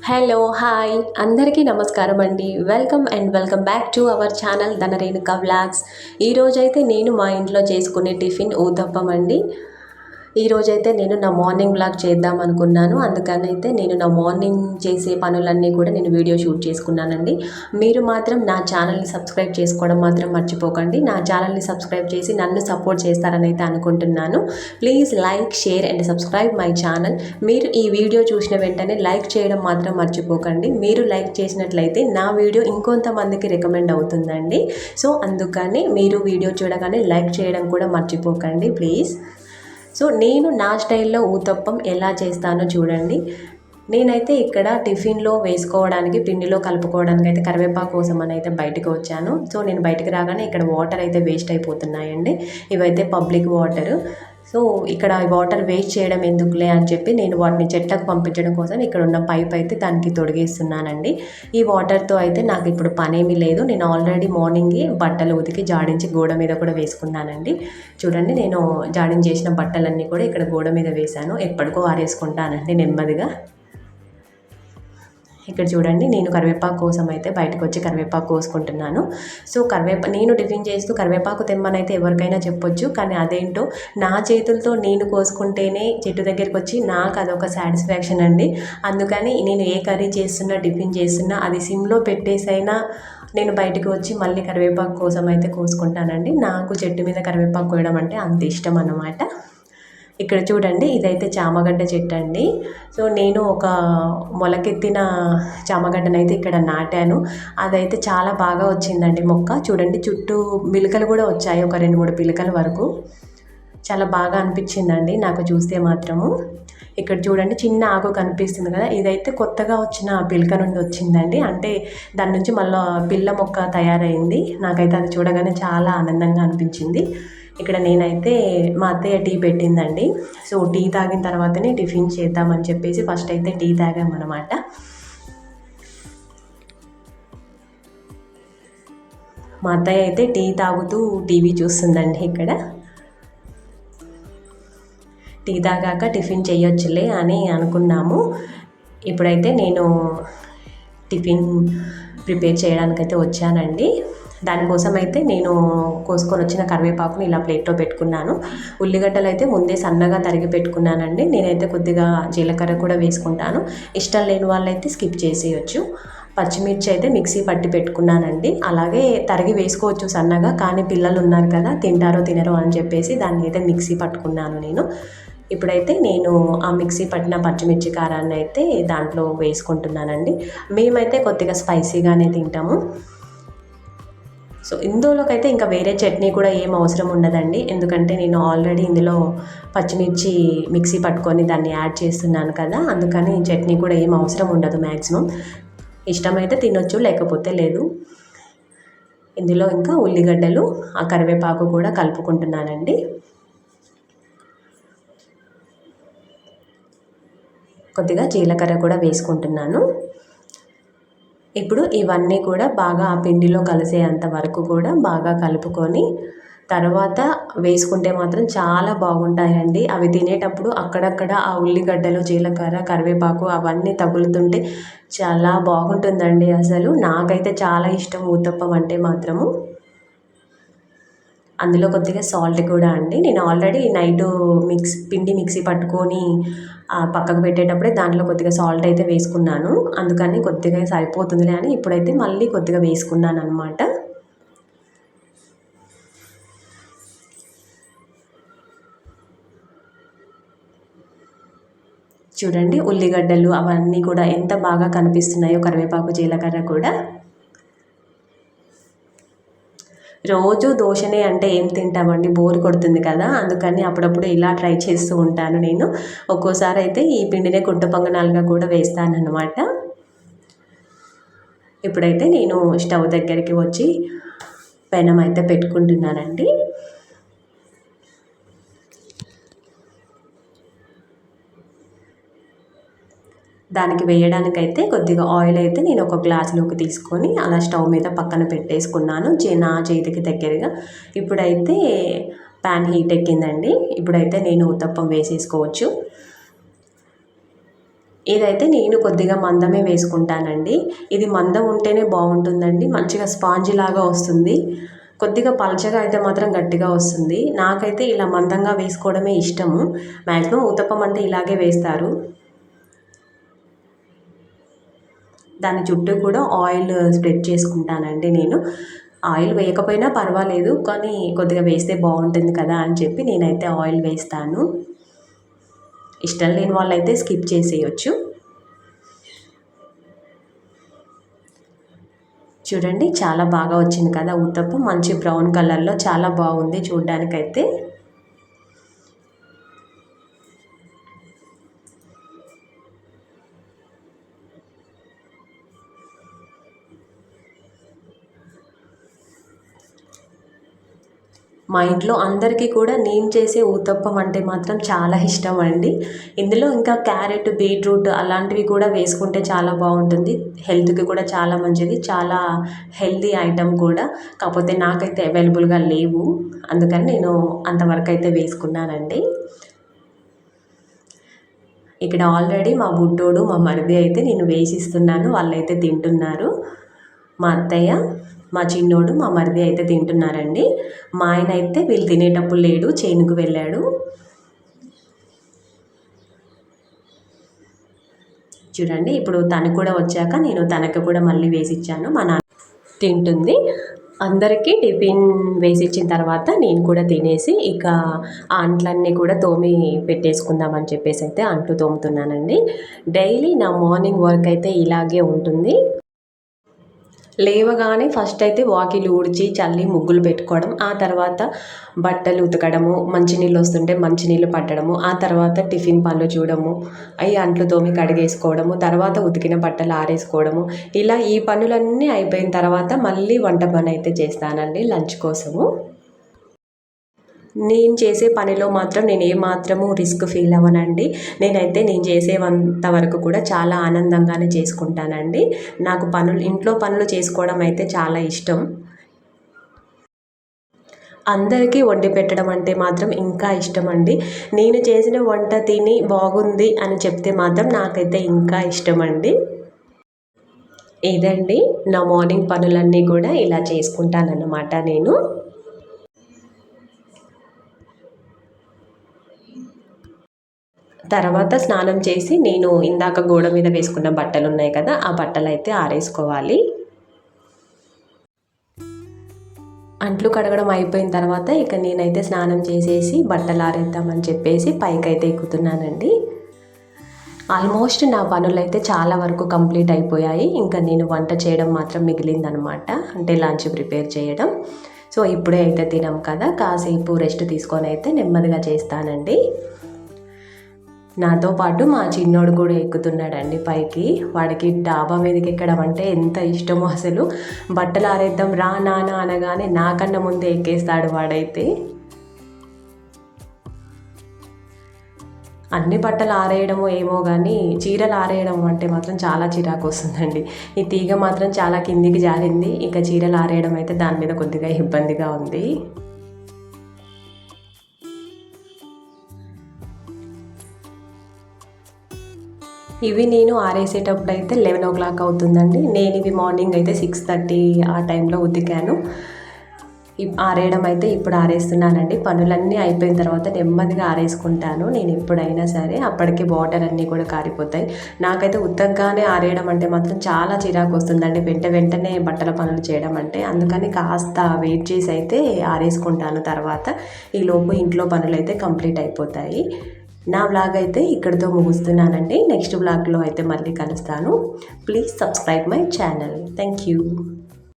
Hello hi అందరికీ నమస్కారం అండి. Welcome back to our channel Dhanarenuka vlogs. ఈరోజైతే నేను మా ఇంట్లో చేసుకునే టిఫిన్ ఊతప్పం అండి. ఈరోజైతే నేను నా మార్నింగ్ వ్లాగ్ చేద్దాం అనుకున్నాను. అందుకనైతే నేను నా మార్నింగ్ చేసే పనులన్నీ కూడా నేను వీడియో షూట్ చేసుకున్నానండి. మీరు మాత్రం నా ఛానల్ని సబ్స్క్రైబ్ చేసుకోవడం మాత్రం మర్చిపోకండి. నా ఛానల్ని సబ్స్క్రైబ్ చేసి నన్ను సపోర్ట్ చేస్తారని అయితే అనుకుంటున్నాను. Please like, share and subscribe my channel. మీరు ఈ వీడియో చూసిన వెంటనే లైక్ చేయడం మాత్రం మర్చిపోకండి. మీరు లైక్ చేసినట్లయితే నా వీడియో ఇంకొంతమందికి రికమెండ్ అవుతుందండి. సో అందుకని మీరు వీడియో చూడగానే లైక్ చేయడం కూడా మర్చిపోకండి ప్లీజ్. సో నేను నా స్టైల్లో ఊతప్పం ఎలా చేస్తానో చూడండి. నేనైతే ఇక్కడ టిఫిన్లో వేసుకోవడానికి, పిండిలో కలుపుకోవడానికి అయితే కరివేపాకు కోసం అని అయితే బయటకు వచ్చాను. సో నేను బయటకు రాగానే ఇక్కడ వాటర్ అయితే వేస్ట్ అయిపోతున్నాయండి. ఇవైతే పబ్లిక్ వాటర్. సో ఇక్కడ వాటర్ వేస్ట్ చేయడం ఎందుకులే అని చెప్పి నేను వాటిని చెట్లకు పంపించడం కోసం ఇక్కడ ఉన్న పైప్ అయితే దానికి తొడిగేస్తున్నానండి. ఈ వాటర్తో అయితే నాకు ఇప్పుడు పనేమీ లేదు. నేను ఆల్రెడీ మార్నింగే బట్టలు ఉతికి జాడించి గోడ మీద కూడా వేసుకున్నానండి. చూడండి, నేను జాడించేసిన బట్టలన్నీ కూడా ఇక్కడ గోడ మీద వేశాను. ఎప్పటికో ఆరేసుకుంటానండి నెమ్మదిగా. ఇక్కడ చూడండి, నేను కరివేపాకు కోసం అయితే బయటకు వచ్చి కరివేపాకు కోసుకుంటున్నాను. సో నేను టిఫిన్ చేస్తూ కరివేపాకు తెమ్మనైతే ఎవరికైనా చెప్పొచ్చు, కానీ అదేంటో నా చేతులతో నేను కోసుకుంటేనే చెట్టు దగ్గరికి వచ్చి నాకు అదొక సాటిస్ఫాక్షన్ అండి. అందుకని నేను ఏ కర్రీ చేస్తున్నా, టిఫిన్ చేస్తున్నా అది సిమ్లో పెట్టేసైనా నేను బయటకు వచ్చి మళ్ళీ కరివేపాకు కోసం అయితే కోసుకుంటానండి. నాకు చెట్టు మీద కరివేపాకు కోయడం అంటే అంత ఇష్టం అన్నమాట. ఇక్కడ చూడండి, ఇదైతే చామగడ్డ చెట్టు అండి. సో నేను ఒక మొలకెత్తిన చామగడ్డనైతే ఇక్కడ నాటాను. అదైతే చాలా బాగా వచ్చిందండి మొక్క. చూడండి, చుట్టూ పిలకలు కూడా వచ్చాయి, ఒక 2-3 పిలకల వరకు. చాలా బాగా అనిపించిందండి నాకు చూస్తే మాత్రము. ఇక్కడ చూడండి, చిన్న ఆకు కనిపిస్తుంది కదా, ఇదైతే కొత్తగా వచ్చిన పిలక నుండి వచ్చిందండి. అంటే దాని నుంచి మళ్ళీ పిల్ల మొక్క తయారైంది. నాకైతే అది చూడగానే చాలా ఆనందంగా అనిపించింది. ఇక్కడ నేనైతే మా అత్తయ్య టీ పెట్టిందండి. సో టీ తాగిన తర్వాతనే టిఫిన్ చేద్దామని చెప్పేసి ఫస్ట్ అయితే టీ తాగామన్నమాట. మా అత్తయ్య అయితే టీ తాగుతూ టీవీ చూస్తుందండి. ఇక్కడ టీ తాగాక టిఫిన్ చేయొచ్చులే అని అనుకున్నాము. ఇప్పుడైతే నేను టిఫిన్ ప్రిపేర్ చేయడానికైతే వచ్చానండి. దానికోసం అయితే నేను కోసుకొని వచ్చిన కరివేపాకుని ఇలా ప్లేట్లో పెట్టుకున్నాను. ఉల్లిగడ్డలు అయితే ముందే సన్నగా తరిగి పెట్టుకున్నానండి. నేనైతే కొద్దిగా జీలకర్ర కూడా వేసుకుంటాను. ఇష్టం లేని వాళ్ళైతే స్కిప్ చేసేయచ్చు. పచ్చిమిర్చి అయితే మిక్సీ పట్టి పెట్టుకున్నానండి. అలాగే తరిగి వేసుకోవచ్చు సన్నగా, కానీ పిల్లలు ఉన్నారు కదా, తింటారో తినరో అని చెప్పేసి దాన్ని అయితే మిక్సీ పట్టుకున్నాను నేను. ఇప్పుడైతే నేను ఆ మిక్సీ పట్టిన పచ్చిమిర్చి కారాన్ని అయితే దాంట్లో వేసుకుంటున్నానండి. మేమైతే కొద్దిగా స్పైసీగానే తింటాము. సో ఇందులోకైతే ఇంకా వేరే చట్నీ కూడా ఏం అవసరం ఉండదండి. ఎందుకంటే నేను ఆల్రెడీ ఇందులో పచ్చిమిర్చి మిక్సీ పట్టుకొని దాన్ని యాడ్ చేస్తున్నాను కదా, అందుకని చట్నీ కూడా ఏం అవసరం ఉండదు మ్యాక్సిమం. ఇష్టమైతే తినొచ్చు, లేకపోతే లేదు. ఇందులో ఇంకా ఉల్లిగడ్డలు, ఆ కరివేపాకు కూడా కలుపుకుంటున్నానండి. కొద్దిగా జీలకర్ర కూడా వేసుకుంటున్నాను. ఇప్పుడు ఇవన్నీ కూడా బాగా ఆ పిండిలో కలిసేంత వరకు కూడా బాగా కలుపుకొని తర్వాత వేసుకుంటే మాత్రం చాలా బాగుంటాయండి. అవి తినేటప్పుడు అక్కడక్కడ ఆ ఉల్లిగడ్డలు, జీలకర్ర, కరివేపాకు అవన్నీ తగులుతుంటే చాలా బాగుంటుందండి. అసలు నాకైతే చాలా ఇష్టం ఊతప్పం అంటే మాత్రము. అందులో కొద్దిగా సాల్ట్ కూడా అండి. నేను ఆల్రెడీ నైట్ పిండి మిక్సీ పట్టుకొని పక్కకు పెట్టేటప్పుడే దాంట్లో కొద్దిగా సాల్ట్ అయితే వేసుకున్నాను. అందుకని కొద్దిగా సరిపోతుందిలే అని ఇప్పుడైతే మళ్ళీ కొద్దిగా వేసుకున్నాను అనమాట. చూడండి, ఉల్లిగడ్డలు అవన్నీ కూడా ఎంత బాగా కనిపిస్తున్నాయో, కరివేపాకు, జీలకర్ర కూడా. రోజు దోశనే అంటే ఏం తింటామండి, బోర్ కొడుతుంది కదా, అందుకని అప్పుడప్పుడు ఇలా ట్రై చేస్తూ ఉంటాను నేను. ఒక్కోసారి అయితే ఈ పిండినే గుంట పొంగనాలుగా కూడా వేస్తానన్నమాట. ఇప్పుడైతే నేను స్టవ్ దగ్గరికి వచ్చి పెనం అయితే పెట్టుకుంటున్నానండి. దానికి వేయడానికైతే కొద్దిగా ఆయిల్ అయితే నేను ఒక గ్లాసులోకి తీసుకొని అలా స్టవ్ మీద పక్కన పెట్టేసుకున్నాను, నా చేతికి దగ్గరగా. ఇప్పుడైతే ప్యాన్ హీట్ ఎక్కిందండి. ఇప్పుడైతే నేను ఊతప్పం వేసేసుకోవచ్చు. ఇదైతే నేను కొద్దిగా మందమే వేసుకుంటానండి. ఇది మందం ఉంటేనే బాగుంటుందండి, మంచిగా స్పాంజీ లాగా వస్తుంది. కొద్దిగా పలచగా అయితే మాత్రం గట్టిగా వస్తుంది. నాకైతే ఇలా మందంగా వేసుకోవడమే ఇష్టము. మ్యాక్సిమం ఊతప్పం అంటే ఇలాగే వేస్తారు. దాని చుట్టూ కూడా ఆయిల్ స్ప్రెడ్ చేసుకుంటానండి నేను. ఆయిల్ వేయకపోయినా పర్వాలేదు, కానీ కొద్దిగా వేస్తే బాగుంటుంది కదా అని చెప్పి నేనైతే ఆయిల్ వేస్తాను. ఇష్టం లేని వాళ్ళైతే స్కిప్ చేసేయచ్చు. చూడండి చాలా బాగా వచ్చింది కదా ఊతప్పం, మంచి బ్రౌన్ కలర్లో చాలా బాగుంది చూడ్డానికైతే. మా ఇంట్లో అందరికీ కూడా నేను చేసే ఊతప్పం అంటే మాత్రం చాలా ఇష్టం అండి. ఇందులో ఇంకా క్యారెట్, బీట్రూట్ అలాంటివి కూడా వేసుకుంటే చాలా బాగుంటుంది. హెల్త్కి కూడా చాలా మంచిది, చాలా హెల్తీ ఐటమ్ కూడా. కాకపోతే నాకైతే అవైలబుల్గా లేవు, అందుకని నేను అంతవరకు అయితే వేసుకున్నానండి. ఇక్కడ ఆల్రెడీ మా బుడ్డోడు, మా మరిది అయితే నేను వేసిస్తున్నాను, వాళ్ళైతే తింటున్నారు. మా అత్తయ్య, మా చిన్నోడు, మా మరిది అయితే తింటున్నారండి. మా ఆయన అయితే వీళ్ళు తినేటప్పుడు లేడు, చేనుకు వెళ్ళాడు. చూడండి ఇప్పుడు తను కూడా వచ్చాక నేను తనకు కూడా మళ్ళీ వేసిచ్చాను. మా నాన్న తింటుంది. అందరికీ టిఫిన్ వేసిచ్చిన తర్వాత నేను కూడా తినేసి ఇక అంట్లన్నీ కూడా తోమి పెట్టేసుకుందామని చెప్పేసి అయితే అంట్లు తోముతున్నానండి. డైలీ నా మార్నింగ్ వర్క్ అయితే ఇలాగే ఉంటుంది. లేవగానే ఫస్ట్ అయితే వాకిలి ఊడ్చి చల్లి ముగ్గులు పెట్టుకోవడం, ఆ తర్వాత బట్టలు ఉతకడము, మంచినీళ్ళు వస్తుంటే మంచినీళ్ళు పట్టడము, ఆ తర్వాత టిఫిన్ పనులు చూడము, అవి అంట్లు తోమి కడిగేసుకోవడము, తర్వాత ఉతికిన బట్టలు ఆరేసుకోవడము. ఇలా ఈ పనులన్నీ అయిపోయిన తర్వాత మళ్ళీ వంట పని అయితే చేస్తానండి లంచ్ కోసము. నేను చేసే పనిలో మాత్రం నేను ఏమాత్రము రిస్క్ ఫీల్ అవ్వనండి. నేను చేసేంత వరకు కూడా చాలా ఆనందంగానే చేసుకుంటానండి. నాకు ఇంట్లో పనులు చేసుకోవడం అయితే చాలా ఇష్టం. అందరికీ వండి పెట్టడం అంటే మాత్రం ఇంకా ఇష్టం అండి. నేను చేసిన వంట తిని బాగుంది అని చెప్తే మాత్రం నాకైతే ఇంకా ఇష్టం అండి. ఇదండి నా మార్నింగ్ పనులన్నీ కూడా ఇలా చేసుకుంటానన్నమాట నేను. తర్వాత స్నానం చేసి నేను ఇందాక గోడ మీద వేసుకున్న బట్టలు ఉన్నాయి కదా, ఆ బట్టలు అయితే ఆరేసుకోవాలి. అంట్లు కడగడం అయిపోయిన తర్వాత ఇక నేనైతే స్నానం చేసేసి బట్టలు ఆరేద్దామని చెప్పేసి పైకైతే ఎక్కుతున్నానండి. ఆల్మోస్ట్ నా పనులైతే చాలా వరకు కంప్లీట్ అయిపోయాయి. ఇంకా నేను వంట చేయడం మాత్రం మిగిలిందనమాట, అంటే లంచ్ ప్రిపేర్ చేయడం. సో ఇప్పుడే అయితే తినాం కదా, కాసేపు రెస్ట్ తీసుకొని అయితే నెమ్మదిగా చేస్తానండి. నాతో పాటు మా చిన్నోడు కూడా ఎక్కుతున్నాడండి పైకి. వాడికి డాబా మీదకి ఎక్కడం అంటే ఎంత ఇష్టమో అసలు. బట్టలు ఆరేద్దాం రా నాన్న అనగానే నాకన్నా ముందే ఎక్కేస్తాడు వాడైతే. అన్ని బట్టలు ఆరేయడమో ఏమో కానీ చీరలు ఆరేయడం అంటే మాత్రం చాలా చిరాకు వస్తుందండి. ఈ తీగ మాత్రం చాలా కిందికి జారింది. ఇక చీరలు ఆరేయడం అయితే దాని మీద కొద్దిగా ఇబ్బందిగా ఉంది. ఇవి నేను ఆరేసేటప్పుడు అయితే 11 o'clock అవుతుందండి. నేను ఇవి మార్నింగ్ అయితే 6:30 ఆ టైంలో ఉతికాను. ఆరేయడం అయితే ఇప్పుడు ఆరేస్తున్నానండి. పనులన్నీ అయిపోయిన తర్వాత నెమ్మదిగా ఆరేసుకుంటాను నేను ఎప్పుడైనా సరే, అప్పటికి వాటర్ అన్నీ కూడా కారిపోతాయి. నాకైతే ఉతకగానే ఆరేయడం అంటే మాత్రం చాలా చిరాకు వస్తుందండి, వెంటనే బట్టల పనులు చేయడం అంటే. అందుకని కాస్త వెయిట్ చేసి అయితే ఆరేసుకుంటాను. తర్వాత ఈలోపు ఇంట్లో పనులు అయితే కంప్లీట్ అయిపోతాయి. నా వ్లాగ్ అయితే ఇక్కడితో ముగిస్తున్నానండి. నెక్స్ట్ వ్లాగ్లో అయితే మళ్ళీ కలుస్తాను. Please subscribe my channel. Thank you.